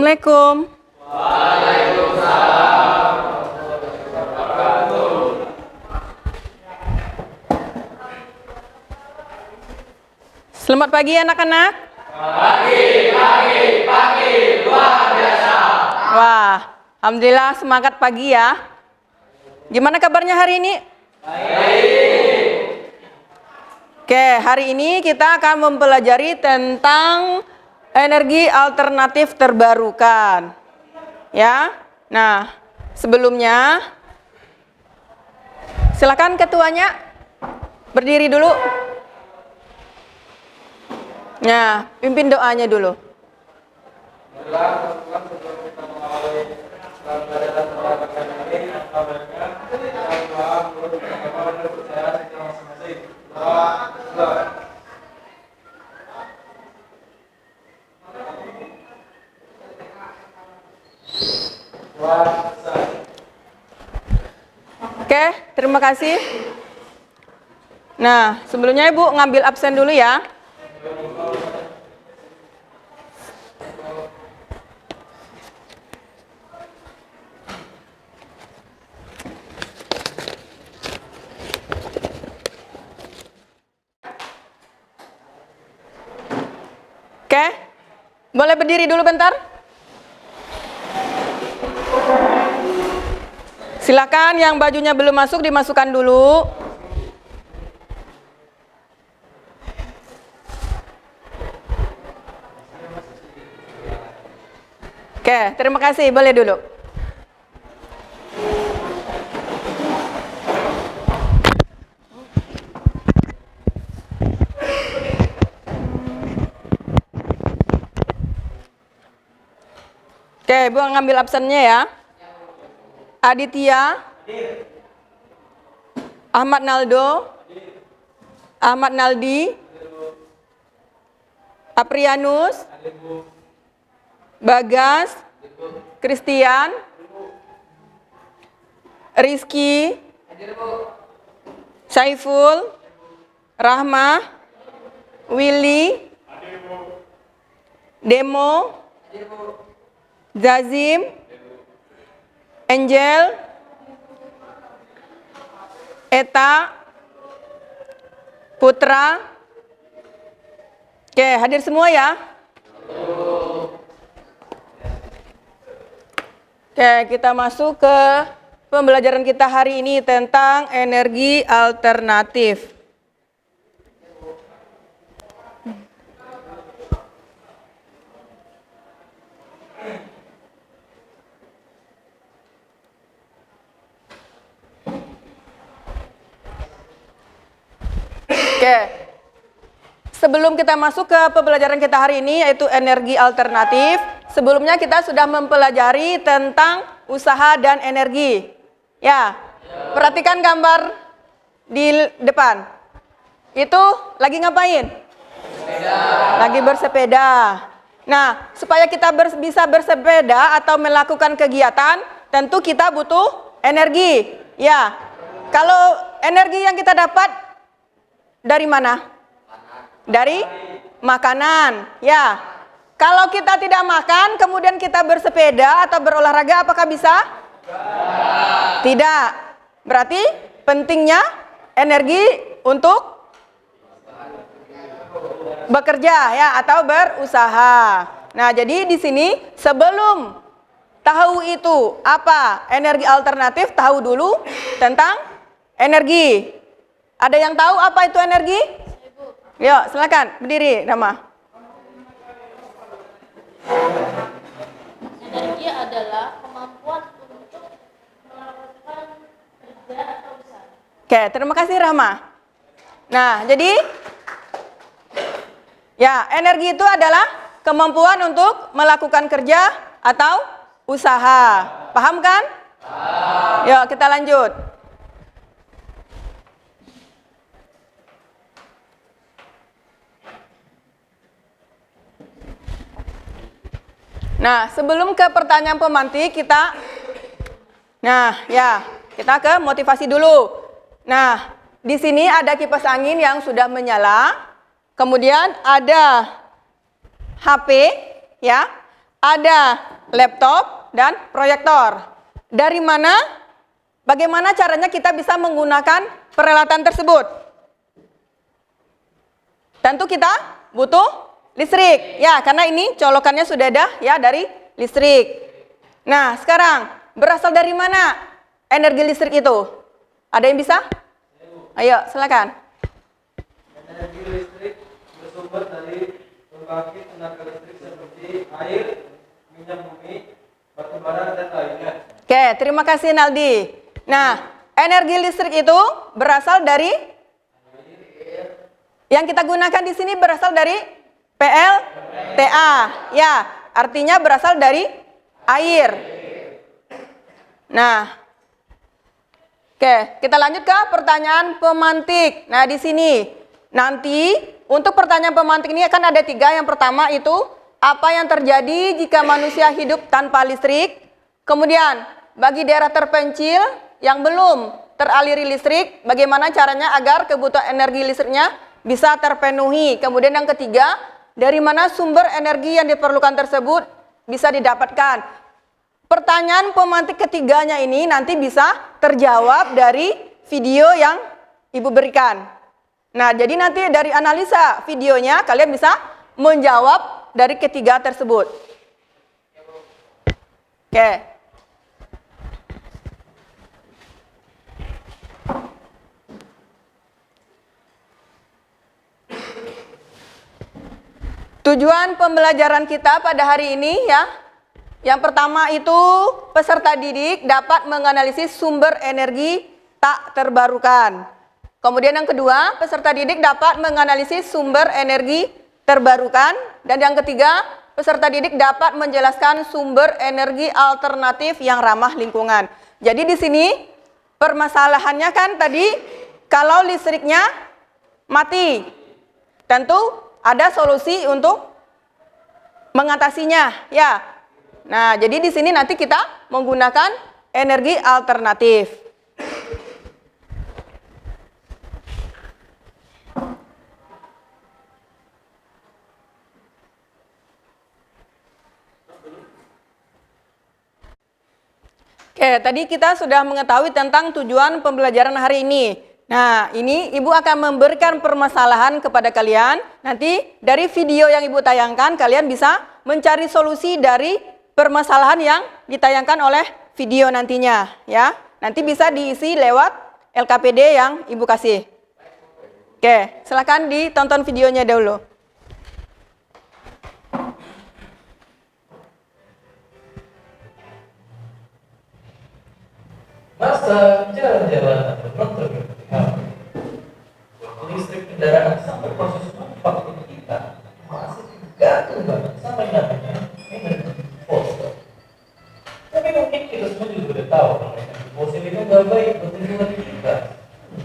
Assalamualaikum. Selamat pagi anak-anak. Pagi, luar biasa. Wah, alhamdulillah semangat pagi ya. Gimana kabarnya hari ini? Baik. Oke, hari ini kita akan mempelajari tentang energi alternatif terbarukan. Ya. Nah, sebelumnya silakan ketuanya berdiri dulu. Nah, pimpin doanya dulu. Oke, terima kasih. Nah, sebelumnya Ibu ngambil absen dulu ya. Oke, boleh berdiri dulu bentar? Silakan yang bajunya belum masuk dimasukkan dulu. Oke, terima kasih. Boleh duduk. Oke, Ibu ngambil absennya ya. Aditya, Ahmad Naldo, Ahmad Naldi, Aprianus, Bagas, Christian, Rizky, Saiful, Rahma, Willy, Demo, Zazim, Angel, Eta, Putra. Oke, hadir semua ya. Oke, kita masuk ke pembelajaran kita hari ini tentang energi alternatif. Oke, sebelum kita masuk ke pembelajaran kita hari ini yaitu energi alternatif, sebelumnya kita sudah mempelajari tentang usaha dan energi. Ya, perhatikan gambar di depan. Itu lagi ngapain? Bersepeda. Lagi bersepeda. Nah, supaya kita bisa bersepeda atau melakukan kegiatan, tentu kita butuh energi. Ya, kalau energi yang kita dapat dari mana? Dari makanan. Ya. Kalau kita tidak makan, kemudian kita bersepeda atau berolahraga, apakah bisa? Tidak. Berarti pentingnya energi untuk bekerja ya atau berusaha. Nah, jadi di sini sebelum tahu itu apa energi alternatif, tahu dulu tentang energi. Ada yang tahu apa itu energi? Yuk, silakan berdiri, Rama. Energi adalah kemampuan untuk melakukan kerja atau usaha. Oke, terima kasih Rama. Nah, jadi ya, energi itu adalah kemampuan untuk melakukan kerja atau usaha. Paham kan? Paham. Yuk, kita lanjut. Nah, sebelum ke pertanyaan pemantik kita kita ke motivasi dulu. Nah, di sini ada kipas angin yang sudah menyala. Kemudian ada HP ya. Ada laptop, dan proyektor. Dari mana? Bagaimana caranya kita bisa menggunakan peralatan tersebut? Tentu kita butuh listrik. Ya, karena ini colokannya sudah ada ya dari listrik. Nah, sekarang berasal dari mana energi listrik itu? Ada yang bisa? Ayo, silakan. Energi listrik bersumber dari pembangkit tenaga listrik seperti air, minyak bumi, batu bara, dan lainnya. Oke, terima kasih Naldi. Nah, energi listrik itu berasal dari yang kita gunakan di sini berasal dari PLTA. Ya, artinya berasal dari air. Nah, oke, kita lanjut ke pertanyaan pemantik. Nah, di sini nanti untuk pertanyaan pemantik ini akan ada 3. Yang pertama itu apa yang terjadi jika manusia hidup tanpa listrik? Kemudian bagi daerah terpencil yang belum teraliri listrik, bagaimana caranya agar kebutuhan energi listriknya bisa terpenuhi? Kemudian yang ketiga, dari mana sumber energi yang diperlukan tersebut bisa didapatkan? Pertanyaan pemantik ketiganya ini nanti bisa terjawab dari video yang Ibu berikan. Nah, jadi nanti dari analisa videonya kalian bisa menjawab dari ketiga tersebut. Oke. Tujuan pembelajaran kita pada hari ini ya. Yang pertama itu peserta didik dapat menganalisis sumber energi tak terbarukan. Kemudian yang kedua, peserta didik dapat menganalisis sumber energi terbarukan. Dan yang ketiga, peserta didik dapat menjelaskan sumber energi alternatif yang ramah lingkungan. Jadi di sini permasalahannya kan tadi kalau listriknya mati, tentu ada solusi untuk mengatasinya, ya. Nah, jadi di sini nanti kita menggunakan energi alternatif. Oke, tadi kita sudah mengetahui tentang tujuan pembelajaran hari ini. Nah, ini Ibu akan memberikan permasalahan kepada kalian. Nanti dari video yang Ibu tayangkan, kalian bisa mencari solusi dari permasalahan yang ditayangkan oleh video nantinya. Ya, nanti bisa diisi lewat LKPD yang Ibu kasih. Oke, silakan ditonton videonya dulu. Masa jalan-jalan atau nonton listrik kendaraan sampai proses manufaktur kita masih tergantung banget sama yang namanya energi fosil. Tapi mungkin kita semua juga udah tahu kalau energi fosil itu nggak baik buat lingkungan kita.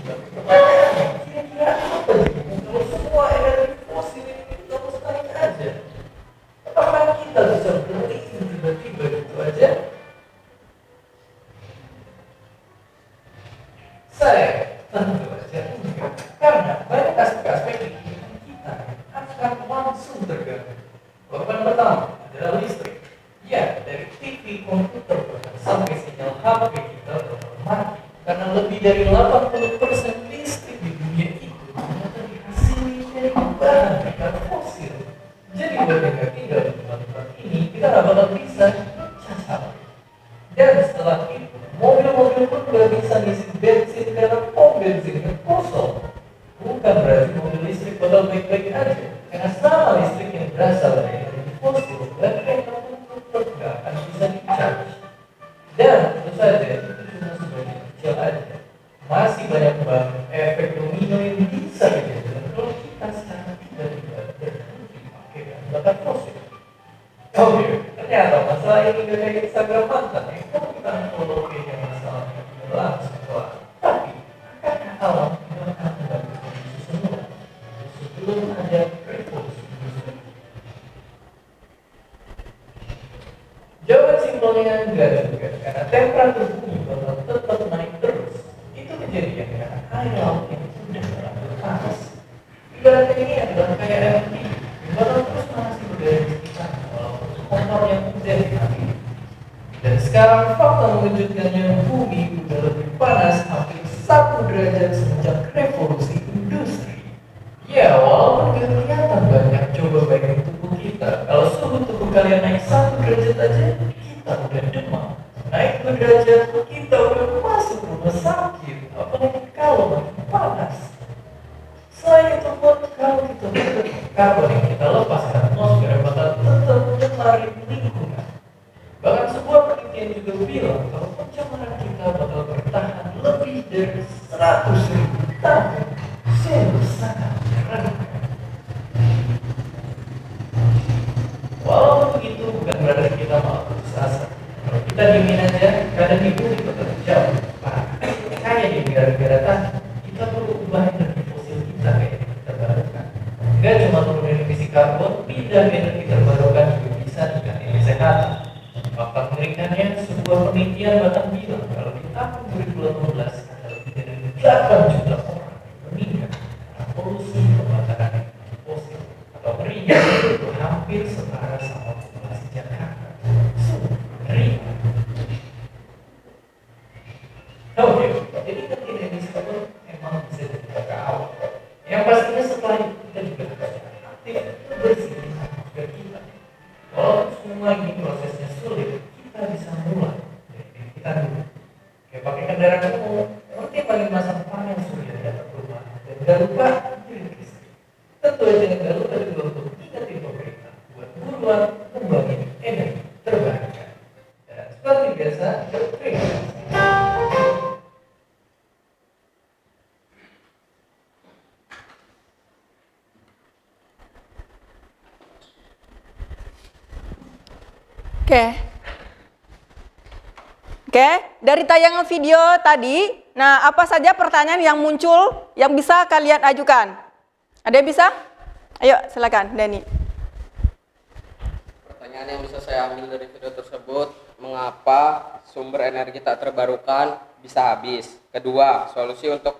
Tapi pertanyaannya, kira-kira apa sih kalau semua energi fosil ini kita mustahil aja? Apakah kita bisa berhenti tiba-tiba gitu aja? Saya tentu saja enggak, karena banyak aspek-aspek di kehidupan kita akan langsung terganggu. Korban pertama adalah listrik. Ya, dari TV, komputer, sampai sinyal HP kita mati karena lebih dari 80% listrik di dunia itu ternyata dihasilkan dari bahan bakar fosil. Jadi buat yang nggak tinggal di tempat ini, kita nggak bakal bisa cacat. Dan setelah itu, mobil-mobil pun nggak bisa ngisi bensin karena pom bensinnya kosong. Bukan berarti mobil listrik bakal baik-baik aja, karena sama listrik yang berasal dari energi fosil, baterai pun nggak akan bisa di-charge. Dan tentu saja itu cuma sebagian kecil aja. Masih banyak banget efek domino yang bisa kejadian kalau kita secara tiba-tiba berhenti pakai bahan bakar fosil. Oke, ternyata masalah ini gak kayak Instagram mantan ya. Kalau kita follow kayaknya masalahnya langsung kelar. Tapi, akankah alam tidak akan membantu kondisi semula sebelum ada revolusi industri? Jawaban simpelnya enggak juga, karena temperatur bumi bakal tetap naik terus. Itu kejadian karena air laut yang sudah terlalu panas. Ibaratnya ini adalah kayak LPG, bakal terus masih berada di sekitar walaupun motor yang udah diambil. secara fakta mengejutkannya bumi udah lebih panas hampir 1 derajat semenjak revolusi industri. Ya, walaupun gak kelihatan banyak, coba bayangin tubuh kita. Kalau suhu tubuh kalian naik 1 derajat aja, kita udah demam. Naik 2 derajat, kita udah masuk rumah sakit. Apalagi kalau makin panas. Selain itu pun, kalau kita butuh karbon yang kita lepas ke atmosfer bakal tetap mencemari lingkungan. Bahkan sebuah penelitian juga bilang kalau pencemaran kita bakal bertahan lebih dari 100.000 tahun. Sungguh sangat menyeramkan. Walaupun begitu, bukan berarti kita malah putus asa. Kalau kita diemin aja, keadaan di bumi bakal jauh parah. Kayak di negara-negara tadi, kita perlu ubah energi fosil kita ke energi terbarukan. Gak cuma turunin emisi karbon, pindah ke energi terbarukan juga bisa ningkatin kesehatan. Fakta mengerikannya, sebuah penelitian bahkan bilang kalau di tahun 2018 ada lebih dari 8 juta orang yang meninggal karena polusi pembakaran energi fosil atau meriah itu hampir setara sama populasi Jakarta. Sungguh mengerikan. Oke, jadi ketika emisi karbon emang bisa dibuka ke awal. Yang pastinya setelah itu kita juga harus aktif membersihkan atmosfer kita. Walaupun semua ini prosesnya sulit, kita bisa mulai dari diri kita dulu. Kayak pakai kendaraan umum, seperti paling masang panel surya di atap rumah, dan gak lupa pilih listrik. Tentu aja gak lupa juga untuk ingetin pemerintah buat buruan membangun energi terbarukan. Dan seperti biasa, terima kasih. Oke, dari tayangan video tadi, nah apa saja pertanyaan yang muncul yang bisa kalian ajukan? Ada yang bisa? Ayo, silakan, Dani. Pertanyaan yang bisa saya ambil dari video tersebut, mengapa sumber energi tak terbarukan bisa habis? Kedua, solusi untuk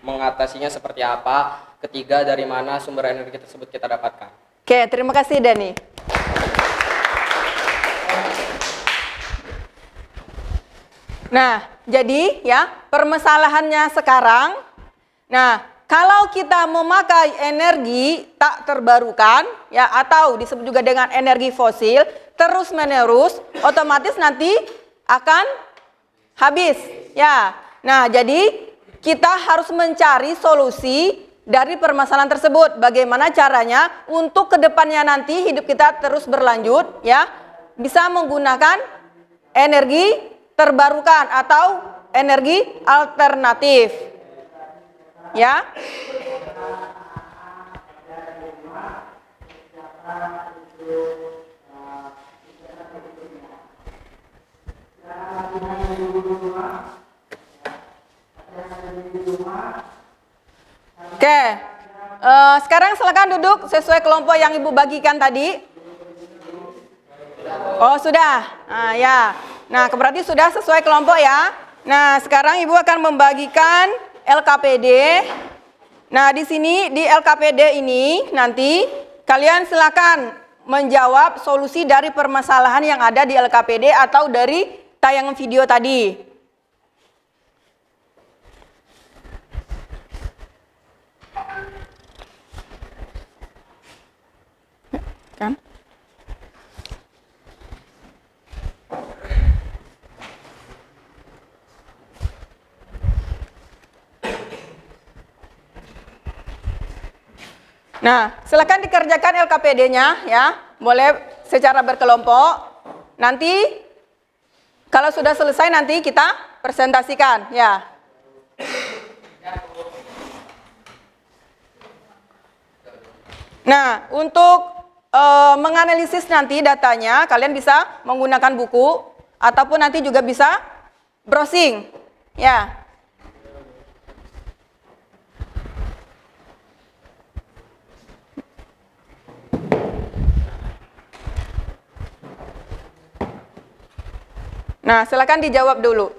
mengatasinya seperti apa? Ketiga, dari mana sumber energi tersebut kita dapatkan? Oke, terima kasih Dani. Nah, jadi ya permasalahannya sekarang, nah kalau kita memakai energi tak terbarukan ya atau disebut juga dengan energi fosil terus menerus, otomatis nanti akan habis ya. Nah, jadi kita harus mencari solusi dari permasalahan tersebut. Bagaimana caranya untuk kedepannya nanti hidup kita terus berlanjut ya, bisa menggunakan energi terbarukan atau energi alternatif. Ya. Oke. Sekarang silakan duduk sesuai kelompok yang Ibu bagikan tadi. Oh, sudah. Nah, ya. Nah, berarti sudah sesuai kelompok ya. Nah, sekarang Ibu akan membagikan LKPD. Nah, di sini di LKPD ini nanti kalian silakan menjawab solusi dari permasalahan yang ada di LKPD atau dari tayangan video tadi. Kan? Nah, silakan dikerjakan LKPD-nya ya. Boleh secara berkelompok. Nanti kalau sudah selesai nanti kita presentasikan ya. Nah, untuk menganalisis nanti datanya kalian bisa menggunakan buku ataupun nanti juga bisa browsing ya. Nah, silakan dijawab dulu.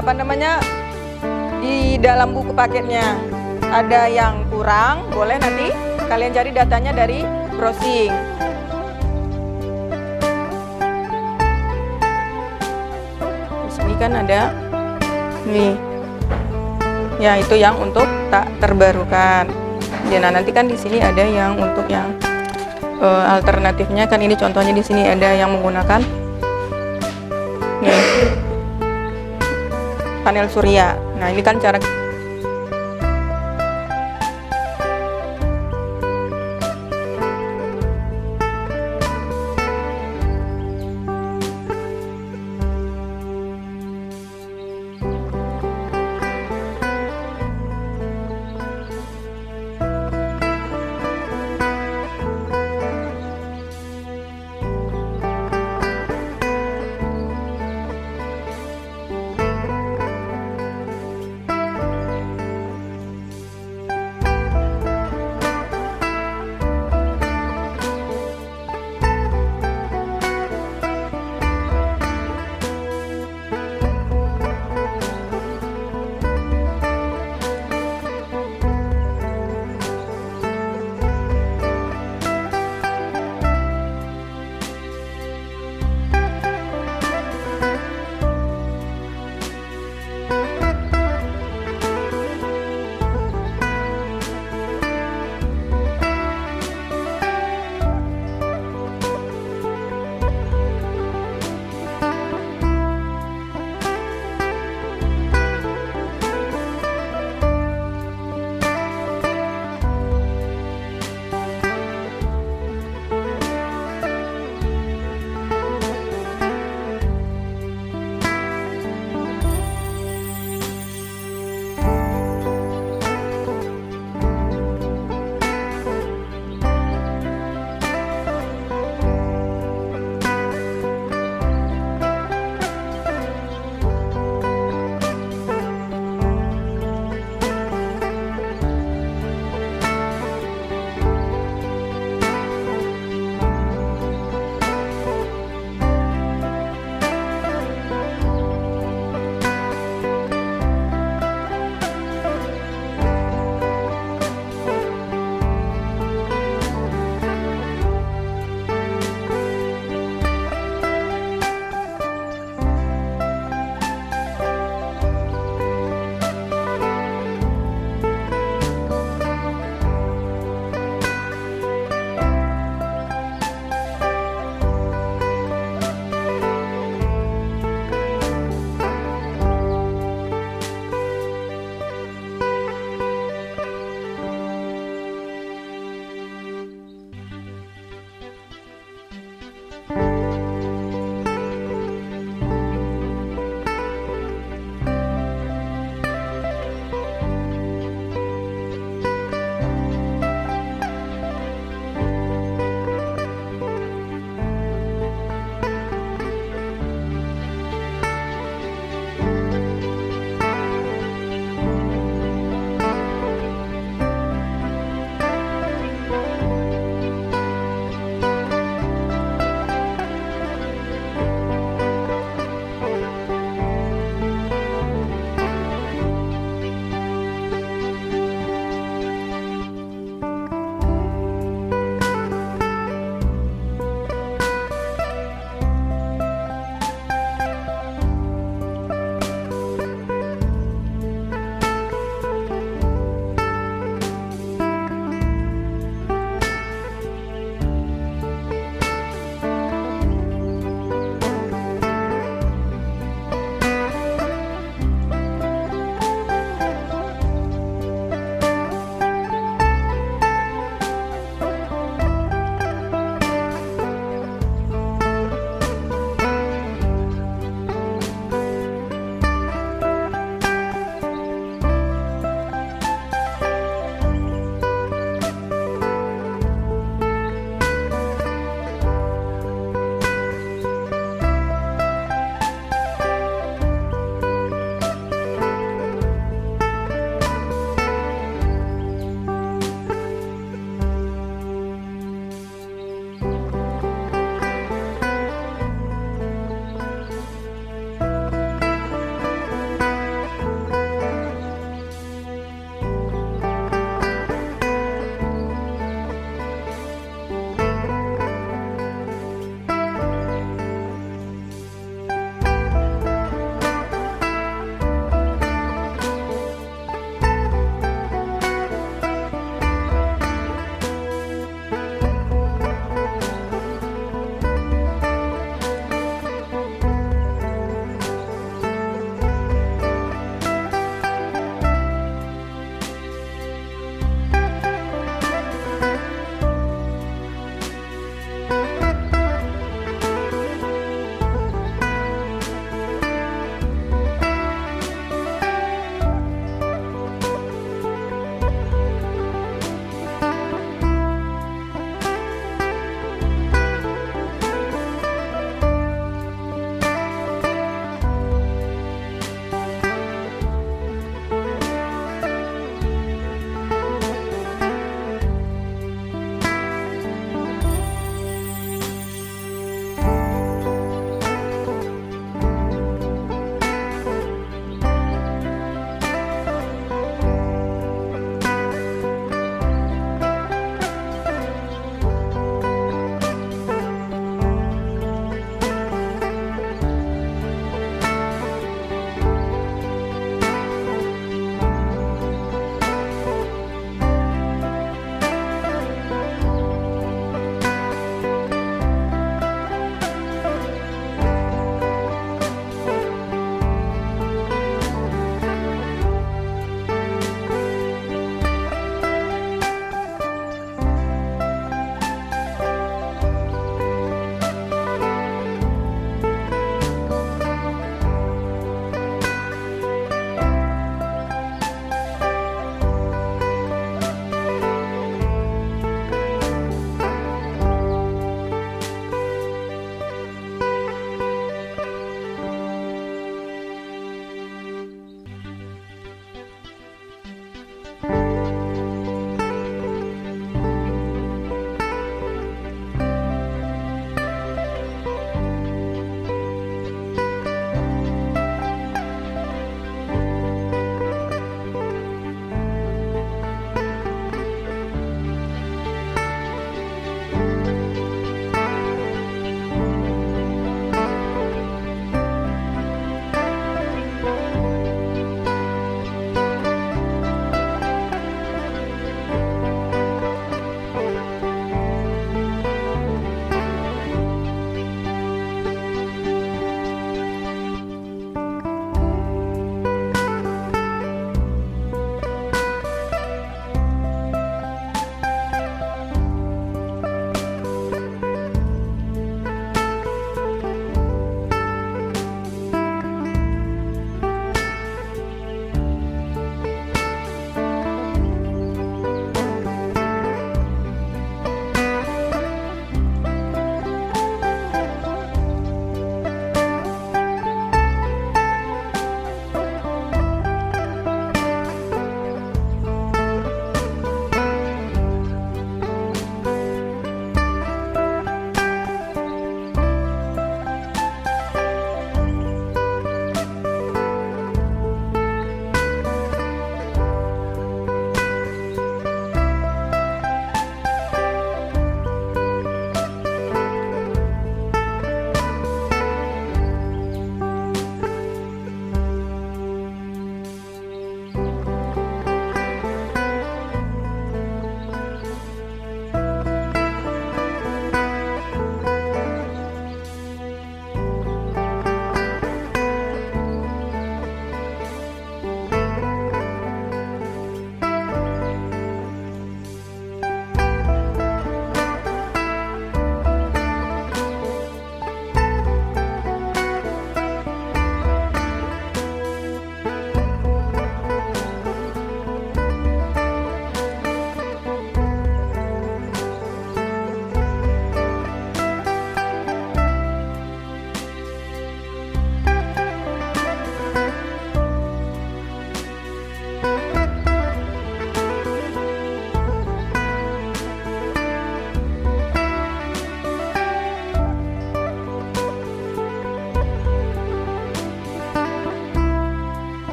apa namanya, di dalam buku paketnya ada yang kurang, boleh nanti kalian cari datanya dari browsing. Di sini kan ada nih, ya itu yang untuk tak terbarukan. Ya, nah nanti kan di sini ada yang untuk yang alternatifnya kan, ini contohnya di sini ada yang menggunakan nih panel surya. Nah ini kan cara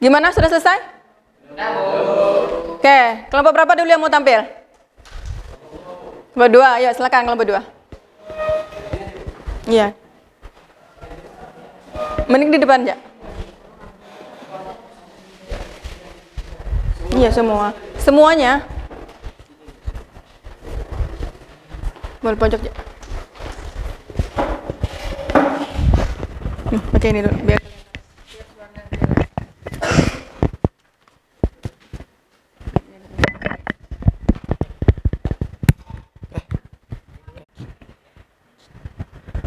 Gimana, sudah selesai? Oke, kelompok berapa dulu yang mau tampil? Kelompok 2, ayo silakan kelompok 2. Iya. Mending di depan, ya. Iya, semua. Semuanya. Boleh pojok, ya. Pakai ini dulu, biar.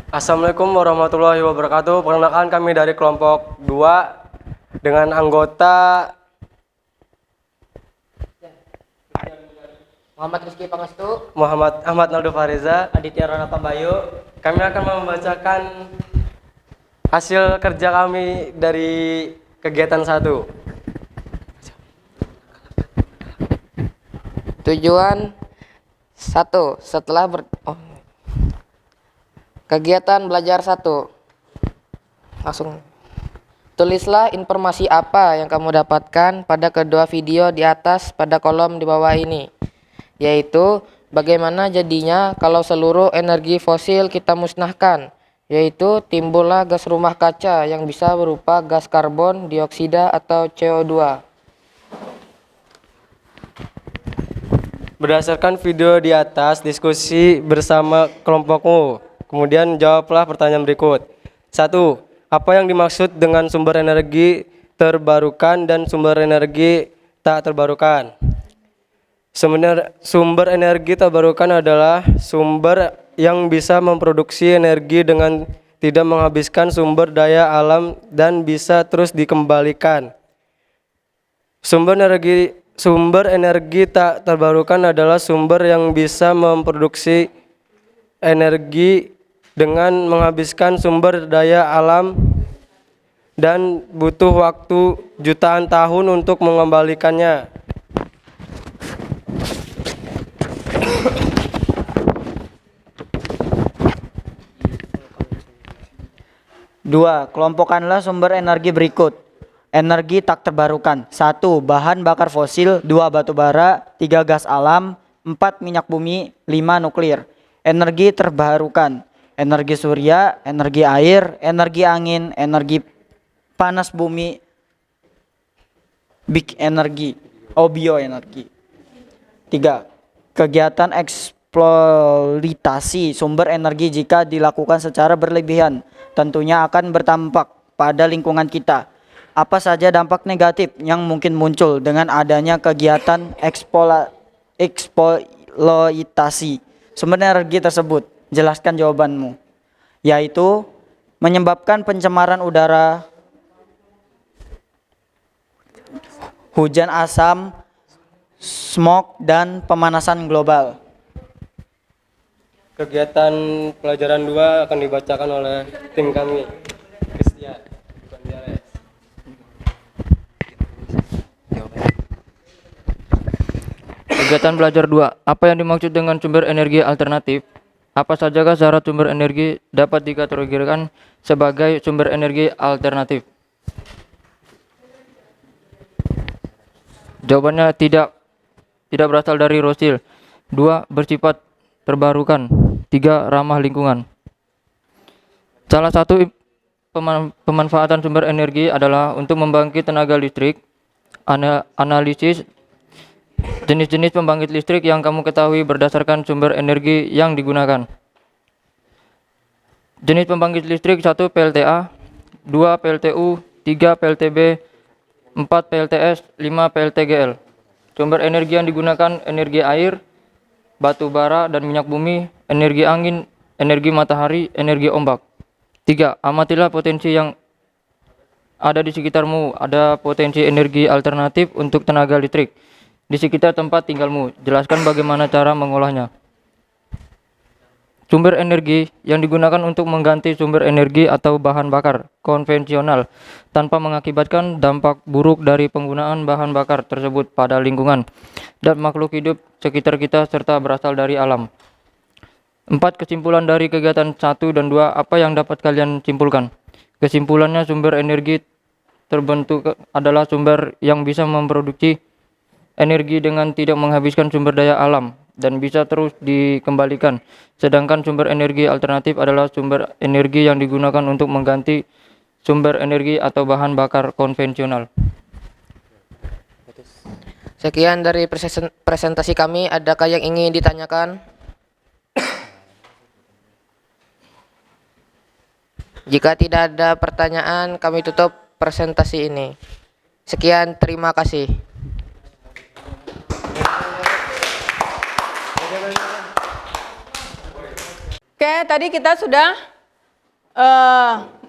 Assalamualaikum warahmatullahi wabarakatuh. Perkenalkan kami dari kelompok 2 dengan anggota Muhammad Rizky Pangestu, Muhammad Ahmad Naldo Fariza. Aditya Rana Pambayu. Kami akan membacakan hasil kerja kami dari kegiatan 1. Tujuan 1. Kegiatan belajar 1. Langsung. Tulislah informasi apa yang kamu dapatkan pada kedua video di atas pada kolom di bawah ini, yaitu bagaimana jadinya kalau seluruh energi fosil kita musnahkan, yaitu timbullah gas rumah kaca yang bisa berupa gas karbon dioksida atau CO2. Berdasarkan video di atas, diskusi bersama kelompokmu. Kemudian jawablah pertanyaan berikut. 1. Apa yang dimaksud dengan sumber energi terbarukan dan sumber energi tak terbarukan? Sumber energi terbarukan adalah sumber yang bisa memproduksi energi dengan tidak menghabiskan sumber daya alam dan bisa terus dikembalikan. Sumber energi tak terbarukan adalah sumber yang bisa memproduksi energi dengan menghabiskan sumber daya alam dan butuh waktu jutaan tahun untuk mengembalikannya. Dua, kelompokkanlah sumber energi berikut. Energi tak terbarukan. 1. Bahan bakar fosil. 2. Batu bara. 3. Gas alam. 4. Minyak bumi. 5. Nuklir. Energi terbarukan. Energi surya, energi air, energi angin, energi panas bumi, bioenergi. 3. Kegiatan eksploitasi sumber energi jika dilakukan secara berlebihan tentunya akan berdampak pada lingkungan kita. Apa saja dampak negatif yang mungkin muncul dengan adanya kegiatan eksploitasi sumber energi tersebut? Jelaskan jawabanmu. Yaitu menyebabkan pencemaran udara, hujan asam, smog, dan pemanasan global. Kegiatan pelajaran 2 akan dibacakan oleh tim kami. Christian Gonzales. Kegiatan belajar 2. Apa yang dimaksud dengan sumber energi alternatif? Apa sajakah syarat sumber energi dapat dikategorikan sebagai sumber energi alternatif? Jawabannya tidak berasal dari fosil. 2. Bersifat terbarukan. 3. Ramah lingkungan. Salah satu pemanfaatan sumber energi adalah untuk membangkit tenaga listrik. Analisis jenis-jenis pembangkit listrik yang kamu ketahui berdasarkan sumber energi yang digunakan. Jenis pembangkit listrik: 1. PLTA, 2. PLTU, 3. PLTB, 4. PLTS, 5. PLTGL. Sumber energi yang digunakan: energi air, batu bara dan minyak bumi, energi angin, energi matahari, energi ombak. 3. Amatilah potensi yang ada di sekitarmu. Ada potensi energi alternatif untuk tenaga listrik di sekitar tempat tinggalmu. Jelaskan bagaimana cara mengolahnya. Sumber energi yang digunakan untuk mengganti sumber energi atau bahan bakar konvensional tanpa mengakibatkan dampak buruk dari penggunaan bahan bakar tersebut pada lingkungan dan makhluk hidup sekitar kita serta berasal dari alam. 4. Kesimpulan dari kegiatan 1 dan 2. Apa yang dapat kalian simpulkan? Kesimpulannya, sumber energi terbentuk adalah sumber yang bisa memproduksi energi dengan tidak menghabiskan sumber daya alam dan bisa terus dikembalikan. Sedangkan sumber energi alternatif adalah sumber energi yang digunakan untuk mengganti sumber energi atau bahan bakar konvensional. Sekian dari presentasi kami. Adakah yang ingin ditanyakan? Jika tidak ada pertanyaan, kami tutup presentasi ini. Sekian, terima kasih. Oke, tadi kita sudah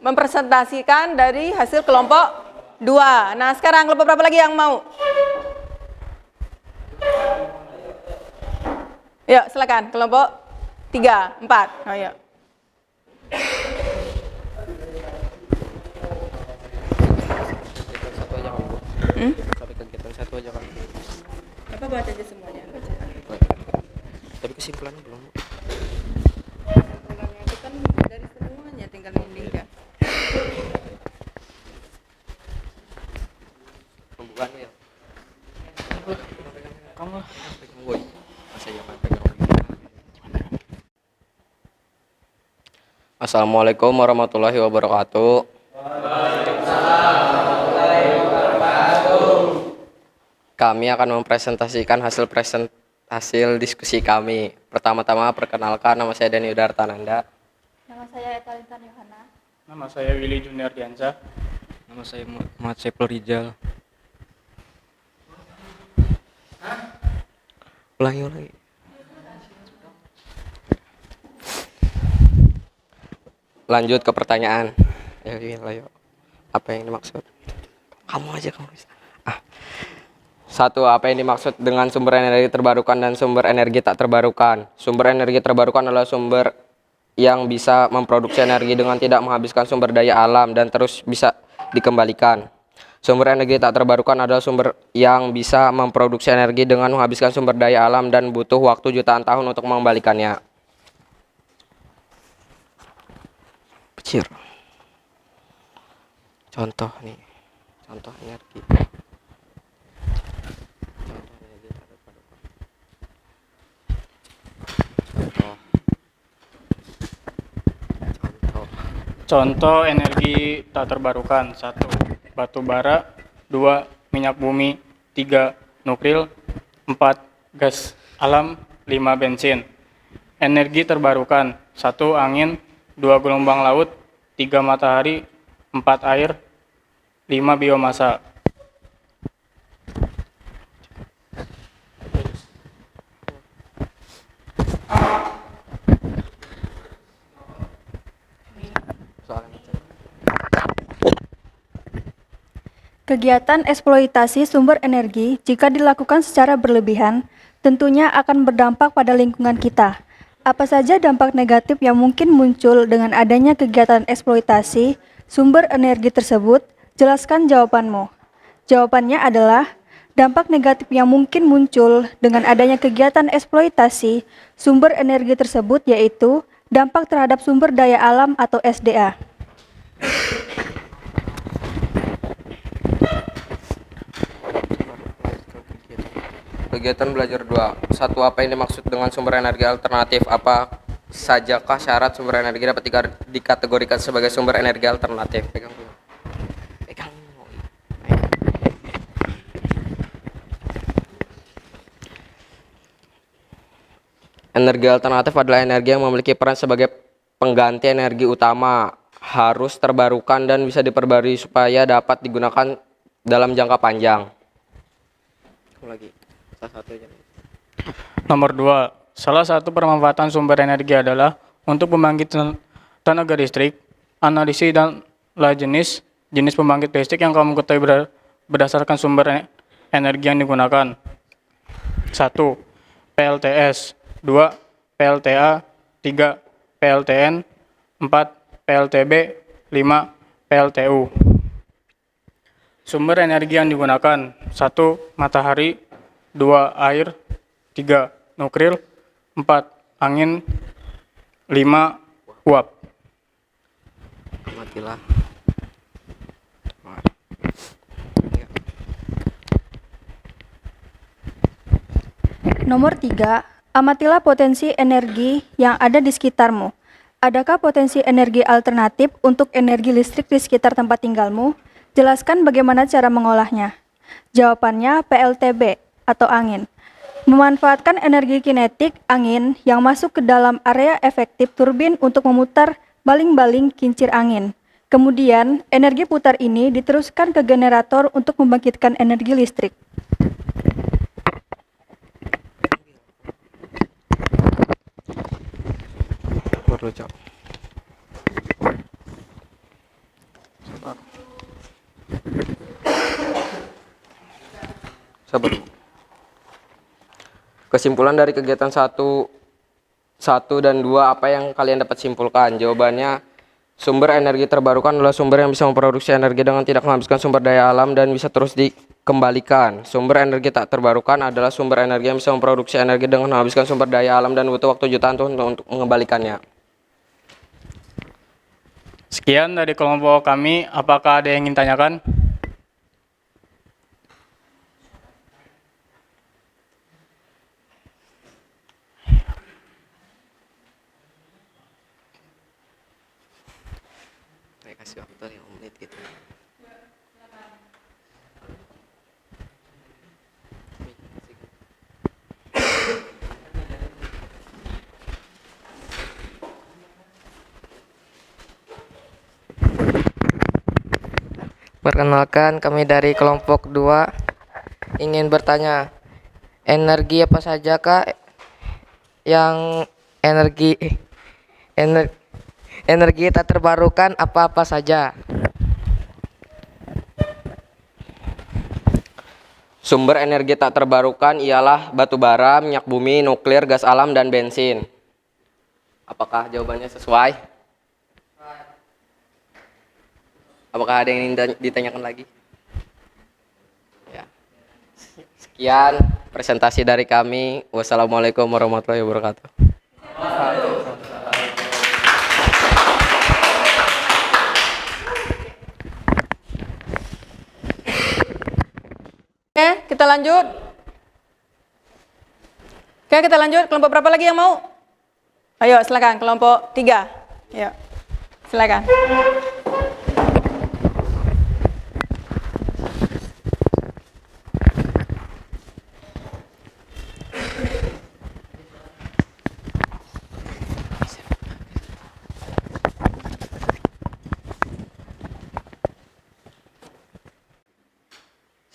mempresentasikan dari hasil kelompok 2. Nah, sekarang kelompok berapa lagi yang mau? Yuk, silakan. Kelompok 3, 4. Oh, yuk. Sampai kegiatan 1 aja kan. Apa baca aja semuanya? Baca. Tapi kesimpulannya belum. Kesimpulannya itu kan dari semuanya, tinggal link-linknya. Pembukaan ya. Kamu pegang boy. Masa ya pegang. Assalamualaikum warahmatullahi wabarakatuh. Kami akan mempresentasikan hasil diskusi kami. Pertama-tama perkenalkan, nama saya Dani Udartananda. Nama saya Ekalintan Yohana. Nama saya Willy Junior Diansa. Nama saya Muhammad Saiful Rijal. Ulangi. Lanjut ke pertanyaan. Ayo. Apa yang dimaksud? Kamu bisa. Satu, apa yang dimaksud dengan sumber energi terbarukan dan sumber energi tak terbarukan? Sumber energi terbarukan adalah sumber yang bisa memproduksi energi dengan tidak menghabiskan sumber daya alam dan terus bisa dikembalikan. Sumber energi tak terbarukan adalah sumber yang bisa memproduksi energi dengan menghabiskan sumber daya alam dan butuh waktu jutaan tahun untuk mengembalikannya. Kecil. Contoh energi. Contoh. Contoh energi tak terbarukan: 1. Batu bara, 2. Minyak bumi, 3. Nuklir, 4. Gas alam, 5. Bensin. Energi terbarukan: 1. Angin, 2. Gelombang laut, 3. Matahari, 4. Air, 5. Biomasa. Kegiatan eksploitasi sumber energi jika dilakukan secara berlebihan tentunya akan berdampak pada lingkungan kita. Apa saja dampak negatif yang mungkin muncul dengan adanya kegiatan eksploitasi sumber energi tersebut? Jelaskan jawabanmu. Jawabannya adalah dampak negatif yang mungkin muncul dengan adanya kegiatan eksploitasi sumber energi tersebut yaitu dampak terhadap sumber daya alam atau SDA. Kegiatan belajar 2. 1. Apa yang dimaksud dengan sumber energi alternatif? Apa sajakah syarat sumber energi dapat dikategorikan sebagai sumber energi alternatif? Pegang dulu. Energi alternatif adalah energi yang memiliki peran sebagai pengganti energi utama, harus terbarukan dan bisa diperbarui supaya dapat digunakan dalam jangka panjang. Nomor 2. Salah satu permanfaatan sumber energi adalah untuk pembangkit tenaga listrik. Analisis dan jenis pembangkit listrik yang kamu ketahui berdasarkan sumber energi yang digunakan. 1. PLTS, 2. PLTA, 3. PLTN, 4. PLTB, 5. PLTU. Sumber energi yang digunakan: 1. Matahari, 2. Air, 3. Nuklir, 4. Angin, 5. Uap. Amatilah. Nomor 3, amatilah potensi energi yang ada di sekitarmu. Adakah potensi energi alternatif untuk energi listrik di sekitar tempat tinggalmu? Jelaskan bagaimana cara mengolahnya. Jawabannya PLTB atau angin. Memanfaatkan energi kinetik angin yang masuk ke dalam area efektif turbin untuk memutar baling-baling kincir angin. Kemudian, energi putar ini diteruskan ke generator untuk membangkitkan energi listrik. Perlu Cok. Sabar. Kesimpulan dari kegiatan 1 dan 2 apa yang kalian dapat simpulkan? Jawabannya, sumber energi terbarukan adalah sumber yang bisa memproduksi energi dengan tidak menghabiskan sumber daya alam dan bisa terus dikembalikan. Sumber energi tak terbarukan adalah sumber energi yang bisa memproduksi energi dengan menghabiskan sumber daya alam dan butuh waktu jutaan tahun untuk mengembalikannya. Sekian dari kelompok kami. Apakah ada yang ingin tanyakan? Saya kasih waktu 5 menit gitu. Perkenalkan, kami dari kelompok 2 ingin bertanya, energi apa saja Kak yang energi tak terbarukan apa-apa saja? Sumber energi tak terbarukan ialah batu bara, minyak bumi, nuklir, gas alam, dan bensin. Apakah jawabannya sesuai? Apakah ada yang ingin ditanyakan lagi? Ya. Sekian presentasi dari kami. Wassalamualaikum warahmatullahi wabarakatuh. Oke, kita lanjut. Oke, kita lanjut. Kelompok berapa lagi yang mau? Ayo, silakan. Kelompok 3. Ayo, silakan.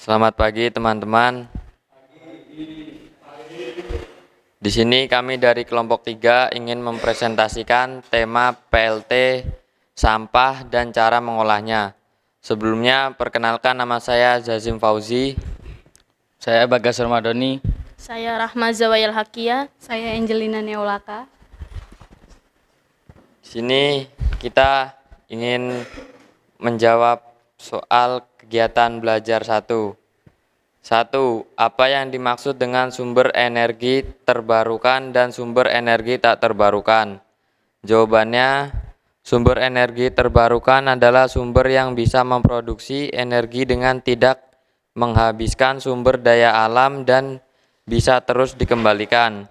Selamat pagi teman-teman. Di sini kami dari kelompok 3 ingin mempresentasikan tema PLT, sampah dan cara mengolahnya. Sebelumnya perkenalkan, nama saya Zazim Fauzi. Saya Bagas Ramadhani. Saya Rahma Zawayal Hakia. Saya Angelina Neolaka. Di sini kita ingin menjawab soal kegiatan belajar 1. 1. Apa yang dimaksud dengan sumber energi terbarukan dan sumber energi tak terbarukan? Jawabannya, sumber energi terbarukan adalah sumber yang bisa memproduksi energi dengan tidak menghabiskan sumber daya alam dan bisa terus dikembalikan.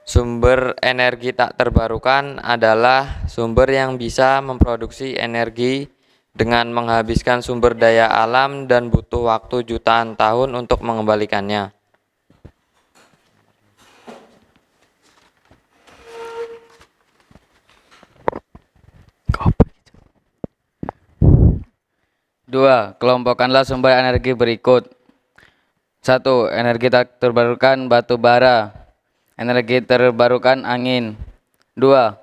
Sumber energi tak terbarukan adalah sumber yang bisa memproduksi energi dengan menghabiskan sumber daya alam dan butuh waktu jutaan tahun untuk mengembalikannya. Dua, kelompokkanlah sumber energi berikut. 1. Energi tak terbarukan batu bara. Energi terbarukan angin. 2.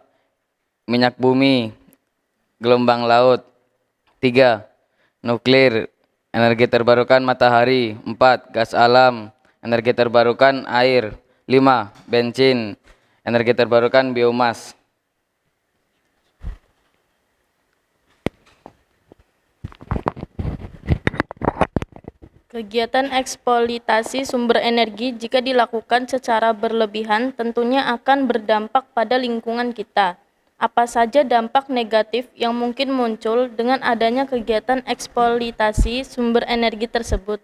Minyak bumi, gelombang laut. 3. Nuklir, energi terbarukan matahari. 4. Gas alam, energi terbarukan air. 5. Bensin, energi terbarukan biomas. Kegiatan eksploitasi sumber energi jika dilakukan secara berlebihan tentunya akan berdampak pada lingkungan kita. Apa saja dampak negatif yang mungkin muncul dengan adanya kegiatan eksploitasi sumber energi tersebut?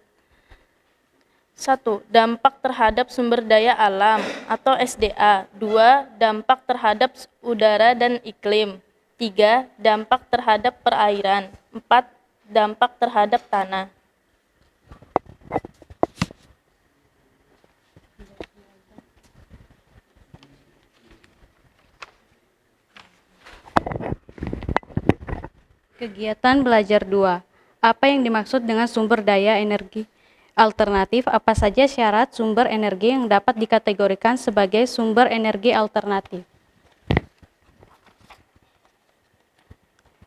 1. Dampak terhadap sumber daya alam atau SDA. 2. Dampak terhadap udara dan iklim. 3. Dampak terhadap perairan. 4. Dampak terhadap tanah. Kegiatan belajar 2. Apa yang dimaksud dengan sumber daya energi alternatif? Apa saja syarat sumber energi yang dapat dikategorikan sebagai sumber energi alternatif?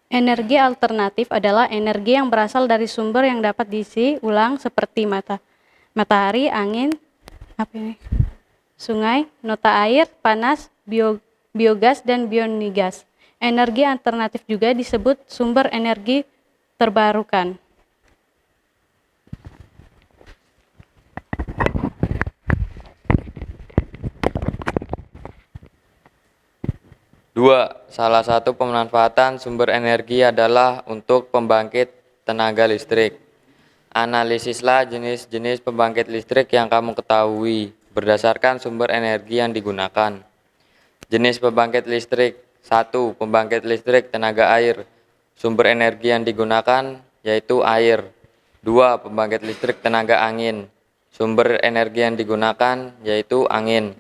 Energi alternatif adalah energi yang berasal dari sumber yang dapat diisi ulang seperti matahari, angin, sungai, nota air, panas, biogas, dan bionigas. Energi alternatif juga disebut sumber energi terbarukan. Dua, salah satu pemanfaatan sumber energi adalah untuk pembangkit tenaga listrik. Analisislah jenis-jenis pembangkit listrik yang kamu ketahui berdasarkan sumber energi yang digunakan. Jenis pembangkit listrik. 1. Pembangkit listrik tenaga air. Sumber energi yang digunakan yaitu air. 2. Pembangkit listrik tenaga angin. Sumber energi yang digunakan yaitu angin.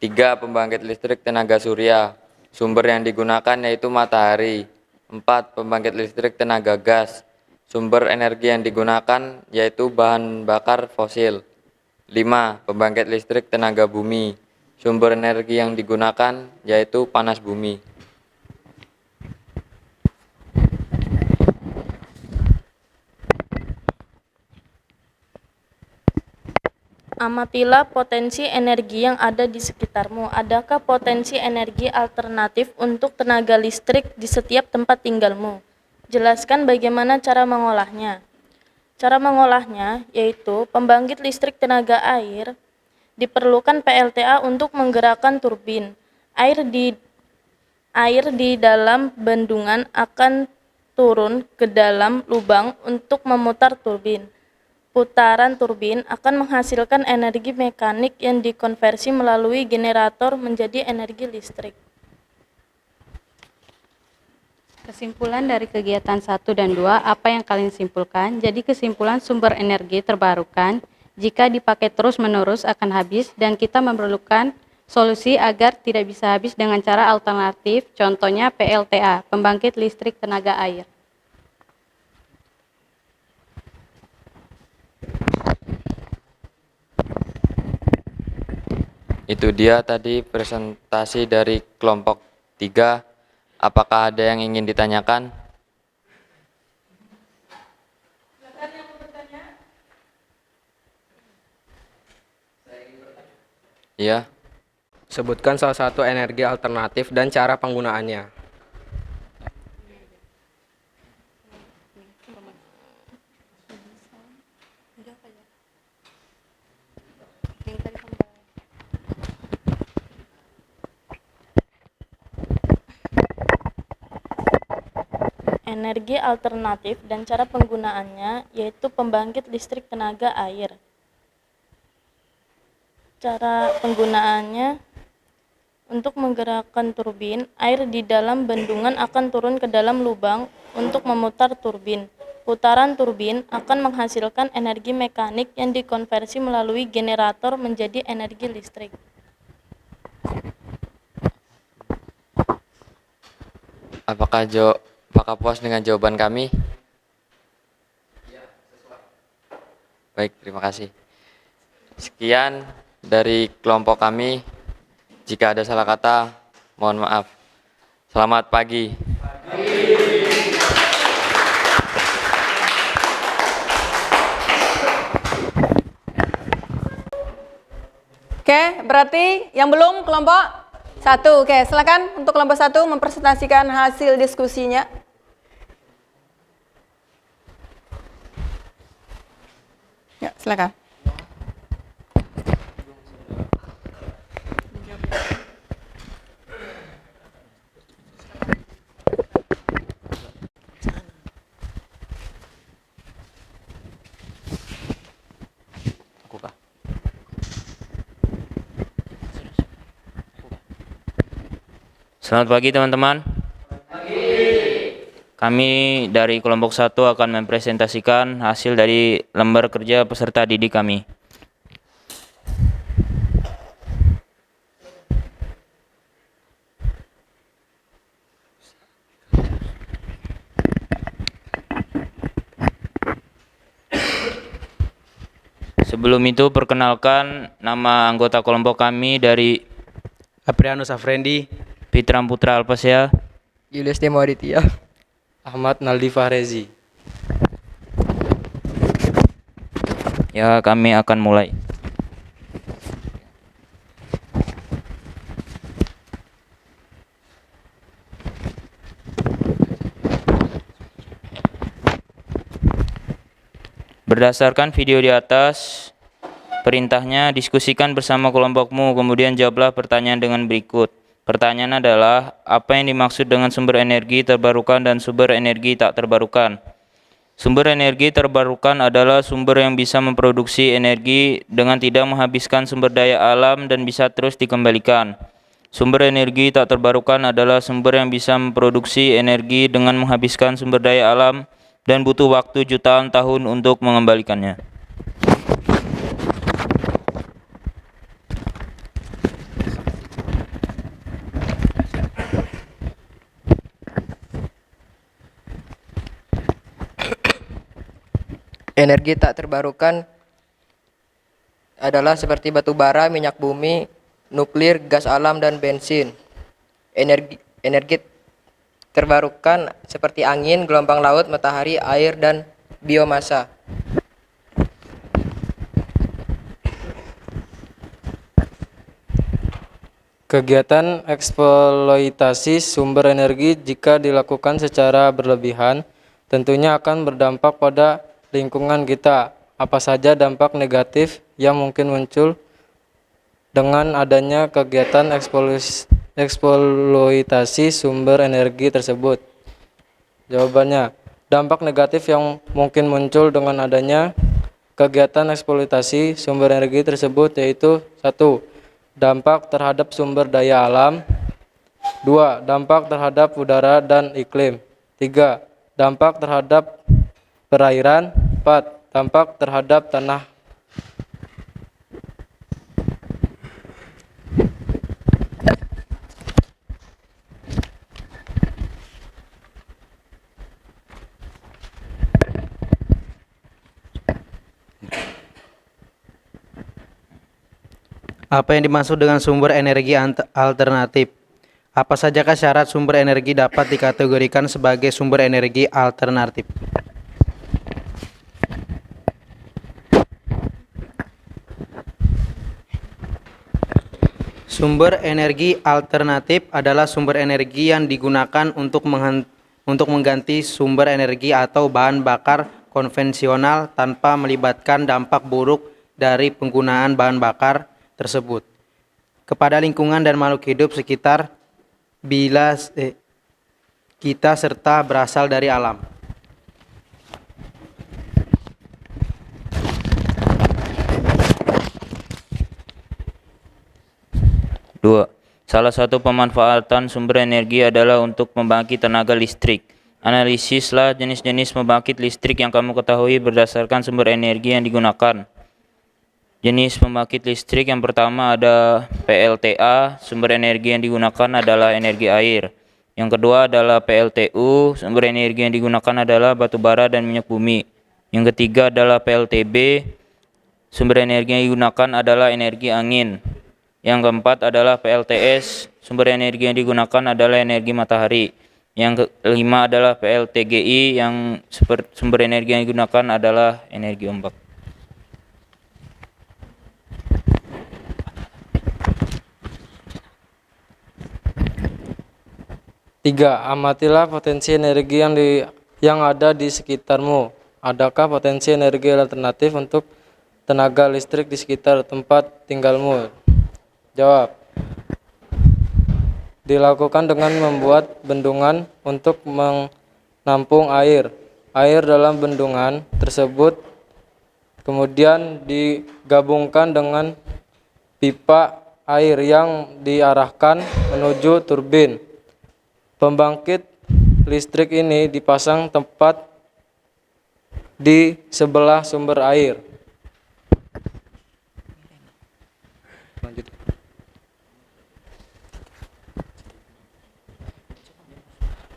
3. Pembangkit listrik tenaga surya. Sumber yang digunakan yaitu matahari. 4. Pembangkit listrik tenaga gas. Sumber energi yang digunakan yaitu bahan bakar fosil. 5. Pembangkit listrik tenaga bumi. Sumber energi yang digunakan yaitu panas bumi. Amatilah potensi energi yang ada di sekitarmu. Adakah potensi energi alternatif untuk tenaga listrik di setiap tempat tinggalmu? Jelaskan bagaimana cara mengolahnya. Cara mengolahnya yaitu pembangkit listrik tenaga air diperlukan PLTA untuk menggerakkan turbin. Air di dalam bendungan akan turun ke dalam lubang untuk memutar turbin. Putaran turbin akan menghasilkan energi mekanik yang dikonversi melalui generator menjadi energi listrik. Kesimpulan dari kegiatan 1 dan 2, apa yang kalian simpulkan? Jadi kesimpulan sumber energi terbarukan jika dipakai terus-menerus akan habis dan kita memerlukan solusi agar tidak bisa habis dengan cara alternatif, contohnya PLTA, pembangkit listrik tenaga air. Itu dia tadi presentasi dari kelompok 3. Apakah ada yang ingin ditanyakan? Iya. Sebutkan salah satu energi alternatif dan cara penggunaannya. Energi alternatif dan cara penggunaannya yaitu pembangkit listrik tenaga air. Cara penggunaannya untuk menggerakkan turbin, air di dalam bendungan akan turun ke dalam lubang untuk memutar turbin. Putaran turbin akan menghasilkan energi mekanik yang dikonversi melalui generator menjadi energi listrik. Apakah puas dengan jawaban kami? Baik, terima kasih. Sekian dari kelompok kami. Jika ada salah kata, mohon maaf. Selamat pagi. Oke, berarti yang belum kelompok 1. Oke, silakan untuk kelompok 1 mempresentasikan hasil diskusinya. Ya, silakan. Selamat pagi teman-teman. Kami dari kelompok 1 akan mempresentasikan hasil dari lembar kerja peserta didik kami. Sebelum itu perkenalkan nama anggota kelompok kami dari Aprianus Afrendi, Pitram Putra Alpasya, Julius Timo Aditya. Ahmad Naldi Fahrezi. Ya, kami akan mulai. Berdasarkan video di atas, perintahnya diskusikan bersama kelompokmu, kemudian jawablah pertanyaan dengan berikut. Pertanyaan adalah, apa yang dimaksud dengan sumber energi terbarukan dan sumber energi tak terbarukan? Sumber energi terbarukan adalah sumber yang bisa memproduksi energi dengan tidak menghabiskan sumber daya alam dan bisa terus dikembalikan. Sumber energi tak terbarukan adalah sumber yang bisa memproduksi energi dengan menghabiskan sumber daya alam dan butuh waktu jutaan tahun untuk mengembalikannya. Energi tak terbarukan adalah seperti batu bara, minyak bumi, nuklir, gas alam, dan bensin. Energi terbarukan seperti angin, gelombang laut, matahari, air, dan biomasa. Kegiatan eksploitasi sumber energi jika dilakukan secara berlebihan tentunya akan berdampak pada lingkungan kita. Apa saja dampak negatif yang mungkin muncul dengan adanya kegiatan eksploitasi sumber energi tersebut? Jawabannya, dampak negatif yang mungkin muncul dengan adanya kegiatan eksploitasi sumber energi tersebut yaitu 1. Dampak terhadap sumber daya alam. 2. Dampak terhadap udara dan iklim. 3. Dampak terhadap perairan. 4. Dampak terhadap tanah. Apa yang dimaksud dengan sumber energi alternatif? Apa sajakah syarat sumber energi dapat dikategorikan sebagai sumber energi alternatif? Sumber energi alternatif adalah sumber energi yang digunakan untuk mengganti sumber energi atau bahan bakar konvensional tanpa melibatkan dampak buruk dari penggunaan bahan bakar tersebut kepada lingkungan dan makhluk hidup sekitar bila kita serta berasal dari alam. Dua, salah satu pemanfaatan sumber energi adalah untuk membangkit tenaga listrik. Analisislah jenis-jenis pembangkit listrik yang kamu ketahui berdasarkan sumber energi yang digunakan. Jenis pembangkit listrik yang pertama ada PLTA, sumber energi yang digunakan adalah energi air. Yang kedua adalah PLTU, sumber energi yang digunakan adalah batu bara dan minyak bumi. Yang ketiga adalah PLTB, sumber energi yang digunakan adalah energi angin. Yang keempat adalah PLTS, sumber energi yang digunakan adalah energi matahari. Yang kelima adalah PLTGI, yang sumber energi yang digunakan adalah energi ombak. Tiga, amatilah potensi energi yang ada di sekitarmu. Adakah potensi energi alternatif untuk tenaga listrik di sekitar tempat tinggalmu? Jawab. Dilakukan dengan membuat bendungan untuk menampung air. Air dalam bendungan tersebut kemudian digabungkan dengan pipa air yang diarahkan menuju turbin. Pembangkit listrik ini dipasang tepat di sebelah sumber air. Lanjut.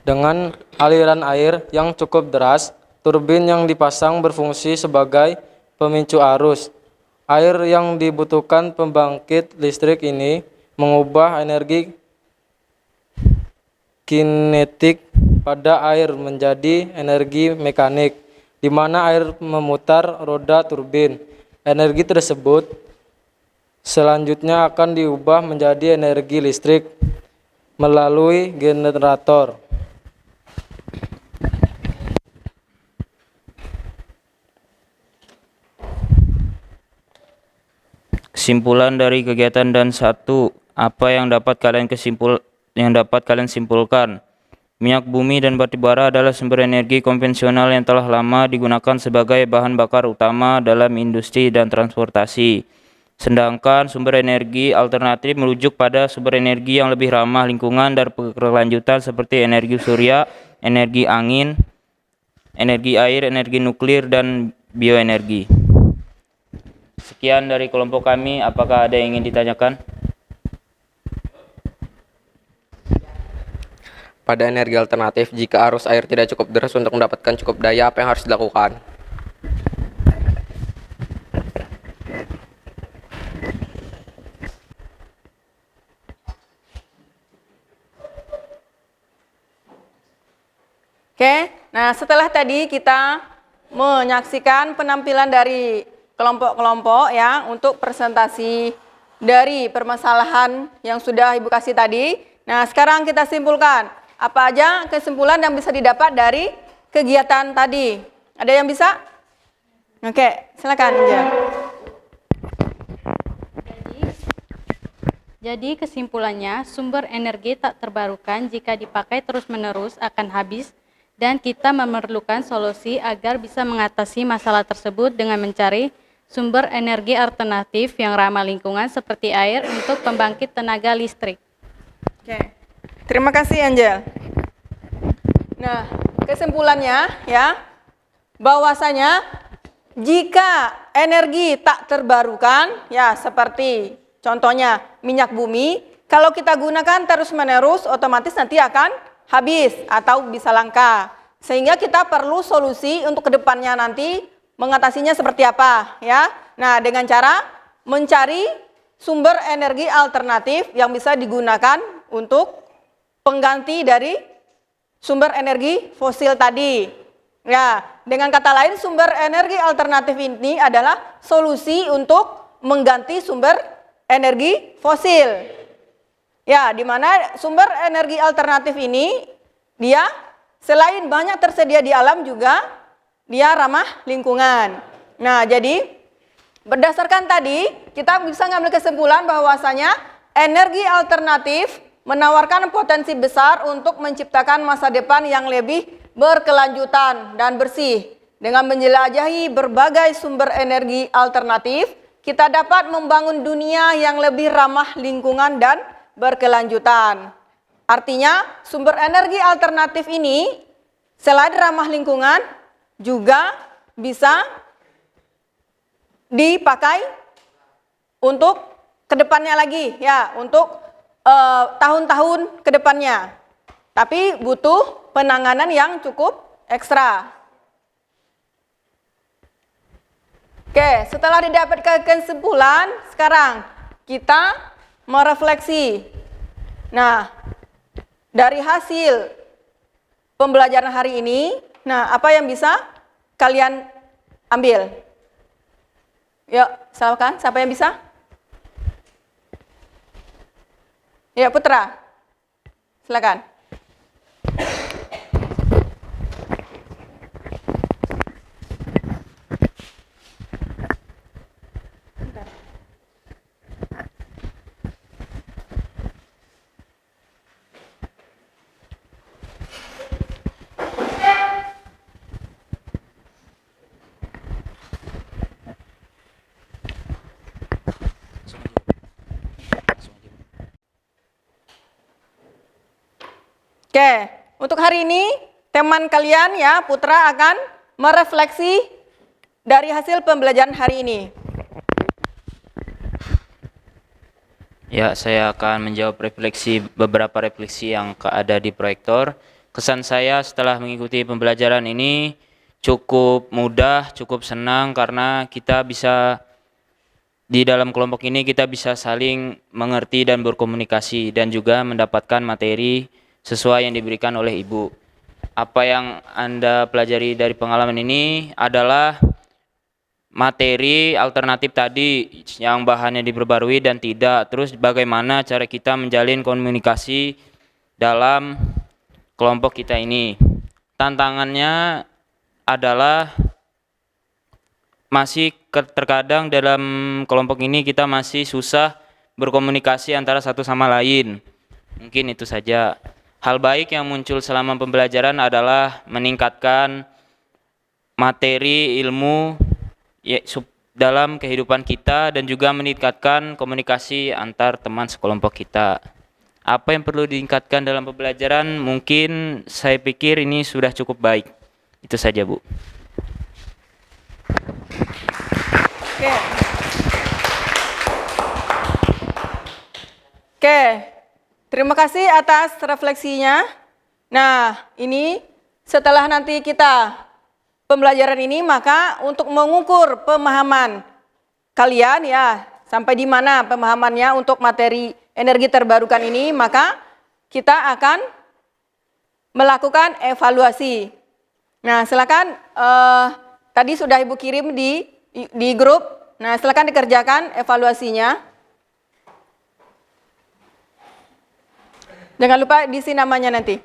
Dengan aliran air yang cukup deras, turbin yang dipasang berfungsi sebagai pemicu arus. Air yang dibutuhkan pembangkit listrik ini mengubah energi kinetik pada air menjadi energi mekanik, di mana air memutar roda turbin. Energi tersebut selanjutnya akan diubah menjadi energi listrik melalui generator. Kesimpulan dari kegiatan dan 1, apa yang dapat kalian simpulkan? Minyak bumi dan batu bara adalah sumber energi konvensional yang telah lama digunakan sebagai bahan bakar utama dalam industri dan transportasi. Sedangkan sumber energi alternatif merujuk pada sumber energi yang lebih ramah lingkungan dan berkelanjutan seperti energi surya, energi angin, energi air, energi nuklir, dan bioenergi. Sekian dari kelompok kami, apakah ada yang ingin ditanyakan? Pada energi alternatif, jika arus air tidak cukup deras untuk mendapatkan cukup daya, apa yang harus dilakukan? Oke, nah setelah tadi kita menyaksikan penampilan dari kelompok-kelompok ya untuk presentasi dari permasalahan yang sudah Ibu kasih tadi. Nah, sekarang kita simpulkan apa aja kesimpulan yang bisa didapat dari kegiatan tadi. Ada yang bisa? Oke, silakan Inja. Jadi kesimpulannya, sumber energi tak terbarukan jika dipakai terus-menerus akan habis dan kita memerlukan solusi agar bisa mengatasi masalah tersebut dengan mencari sumber energi alternatif yang ramah lingkungan seperti air untuk pembangkit tenaga listrik. Oke, terima kasih Angel. Nah, kesimpulannya ya, bahwasanya jika energi tak terbarukan, ya seperti contohnya minyak bumi, kalau kita gunakan terus-menerus otomatis nanti akan habis atau bisa langka. Sehingga kita perlu solusi untuk kedepannya nanti mengatasinya seperti apa ya. Nah, dengan cara mencari sumber energi alternatif yang bisa digunakan untuk pengganti dari sumber energi fosil tadi. Ya, dengan kata lain sumber energi alternatif ini adalah solusi untuk mengganti sumber energi fosil. Ya, di mana sumber energi alternatif ini dia selain banyak tersedia di alam juga dia ramah lingkungan. Nah, jadi berdasarkan tadi kita bisa ngambil kesimpulan bahwasanya energi alternatif menawarkan potensi besar untuk menciptakan masa depan yang lebih berkelanjutan dan bersih. Dengan menjelajahi berbagai sumber energi alternatif, kita dapat membangun dunia yang lebih ramah lingkungan dan berkelanjutan. Artinya, sumber energi alternatif ini selain ramah lingkungan juga bisa dipakai untuk kedepannya lagi ya, untuk tahun-tahun kedepannya. Tapi butuh penanganan yang cukup ekstra. Oke, setelah didapat kesimpulan, sekarang kita merefleksi. Nah, dari hasil pembelajaran hari ini, nah apa yang bisa kalian ambil? Yuk, silakan, siapa yang bisa? Ya, Putra. Silakan. Oke, untuk hari ini teman kalian ya, Putra akan merefleksi dari hasil pembelajaran hari ini. Ya, saya akan menjawab beberapa refleksi yang ada di proyektor. Kesan saya setelah mengikuti pembelajaran ini cukup mudah, cukup senang karena kita bisa di dalam kelompok ini kita bisa saling mengerti dan berkomunikasi dan juga mendapatkan materi sesuai yang diberikan oleh Ibu. Apa yang Anda pelajari dari pengalaman ini adalah materi alternatif tadi yang bahannya diperbarui dan tidak. Terus bagaimana cara kita menjalin komunikasi dalam kelompok kita ini. Tantangannya adalah masih terkadang dalam kelompok ini kita masih susah berkomunikasi antara satu sama lain. Mungkin itu saja. Hal baik yang muncul selama pembelajaran adalah meningkatkan materi ilmu dalam kehidupan kita dan juga meningkatkan komunikasi antar teman sekelompok kita. Apa yang perlu ditingkatkan dalam pembelajaran? Mungkin saya pikir ini sudah cukup baik. Itu saja, Bu. Oke, terima kasih atas refleksinya. Nah, ini setelah nanti kita pembelajaran ini, maka untuk mengukur pemahaman kalian ya, sampai di mana pemahamannya untuk materi energi terbarukan ini, maka kita akan melakukan evaluasi. Nah, silakan tadi sudah Ibu kirim di grup. Nah, silakan dikerjakan evaluasinya. Jangan lupa diisi namanya nanti.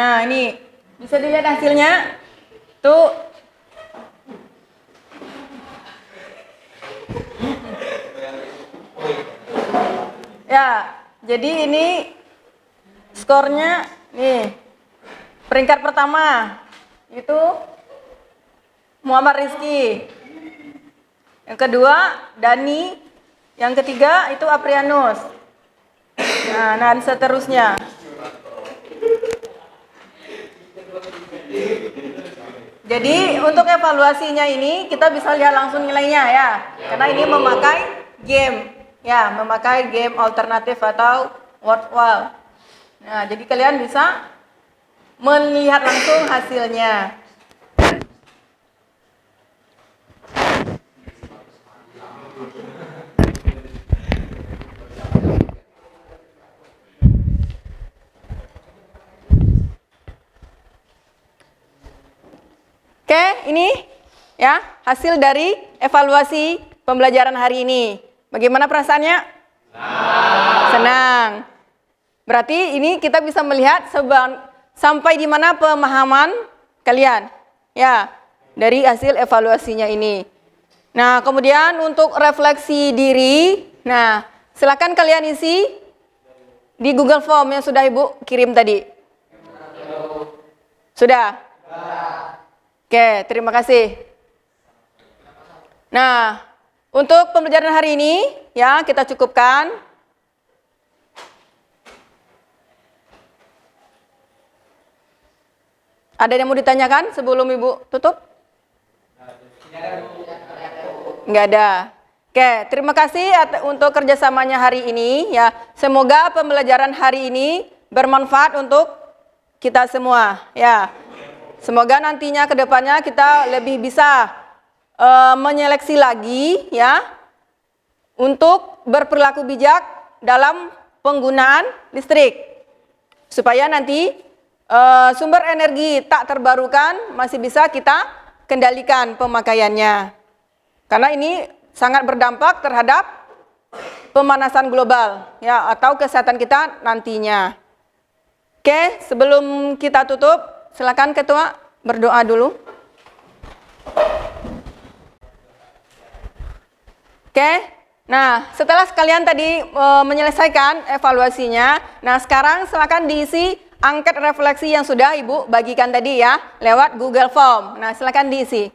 Nah, ini bisa dilihat hasilnya. Tuh. Ya, jadi ini skornya nih. Peringkat pertama itu Muhammad Rizky. Yang kedua Dani. Yang ketiga itu Aprianus. Nah, dan seterusnya. Jadi untuk evaluasinya ini kita bisa lihat langsung nilainya ya. Karena ini memakai game. Ya, memakai game alternatif atau word wall. Nah, jadi kalian bisa melihat langsung hasilnya. Oke, ini ya hasil dari evaluasi pembelajaran hari ini. Bagaimana perasaannya? Senang. Berarti ini kita bisa melihat sampai di mana pemahaman kalian ya dari hasil evaluasinya ini. Nah, kemudian untuk refleksi diri, nah silakan kalian isi di Google Form yang sudah Ibu kirim tadi. Sudah? Oke, terima kasih. Nah, untuk pembelajaran hari ini ya kita cukupkan. Ada yang mau ditanyakan sebelum Ibu tutup? Enggak ada. Oke, terima kasih untuk kerjasamanya hari ini ya. Semoga pembelajaran hari ini bermanfaat untuk kita semua ya. Semoga nantinya ke depannya kita lebih bisa menyeleksi lagi ya untuk berperilaku bijak dalam penggunaan listrik supaya nanti sumber energi tak terbarukan masih bisa kita kendalikan pemakaiannya karena ini sangat berdampak terhadap pemanasan global ya atau kesehatan kita nantinya. Oke, sebelum kita tutup silakan Ketua berdoa dulu. Oke, nah setelah sekalian tadi menyelesaikan evaluasinya, nah sekarang silakan diisi angket refleksi yang sudah Ibu bagikan tadi ya, lewat Google Form. Nah silakan diisi.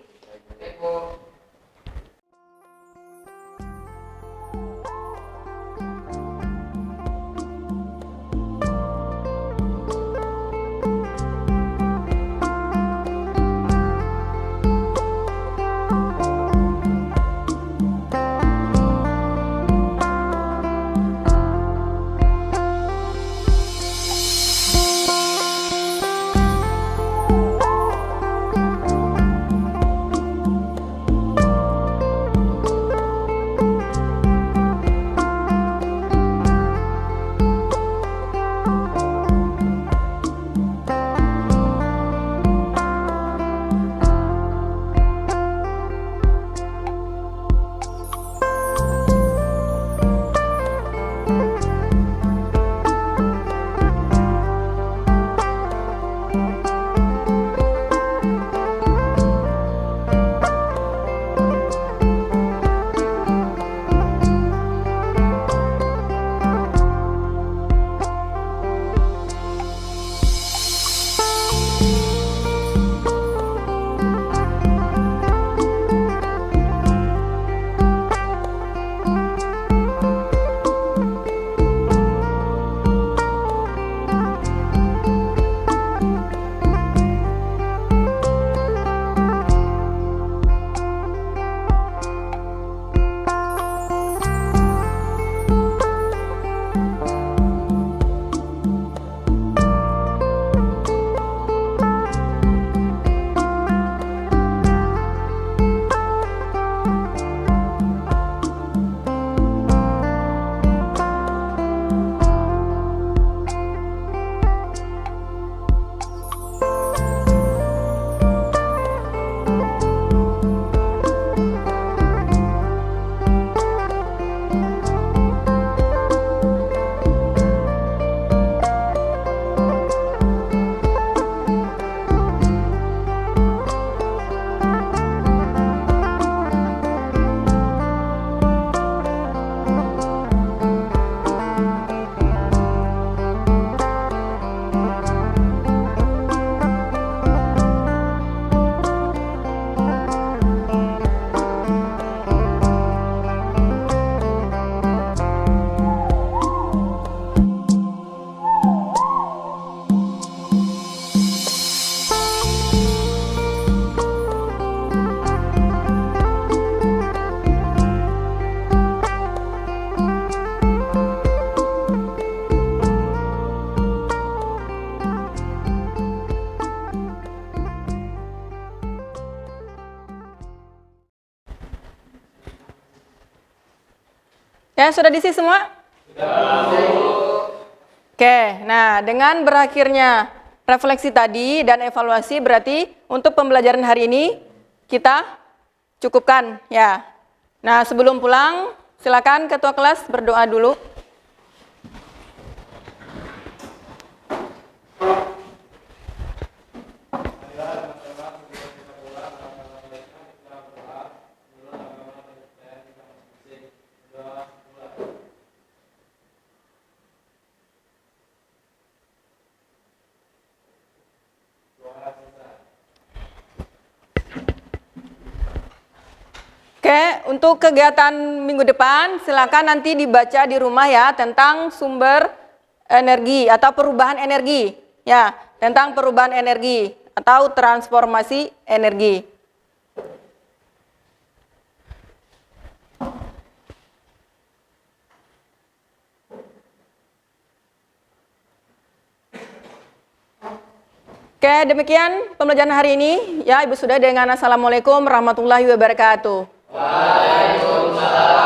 Ya, sudah diisi semua? Oke, nah dengan berakhirnya refleksi tadi dan evaluasi berarti untuk pembelajaran hari ini kita cukupkan ya. Nah, sebelum pulang silakan ketua kelas berdoa dulu. Oke, untuk kegiatan minggu depan silakan nanti dibaca di rumah ya tentang sumber energi atau perubahan energi. Ya, tentang perubahan energi atau transformasi energi. Oke, demikian pembelajaran hari ini. Ya, Ibu sudah dengan Assalamualaikum warahmatullahi wabarakatuh. Waalaikumsalam.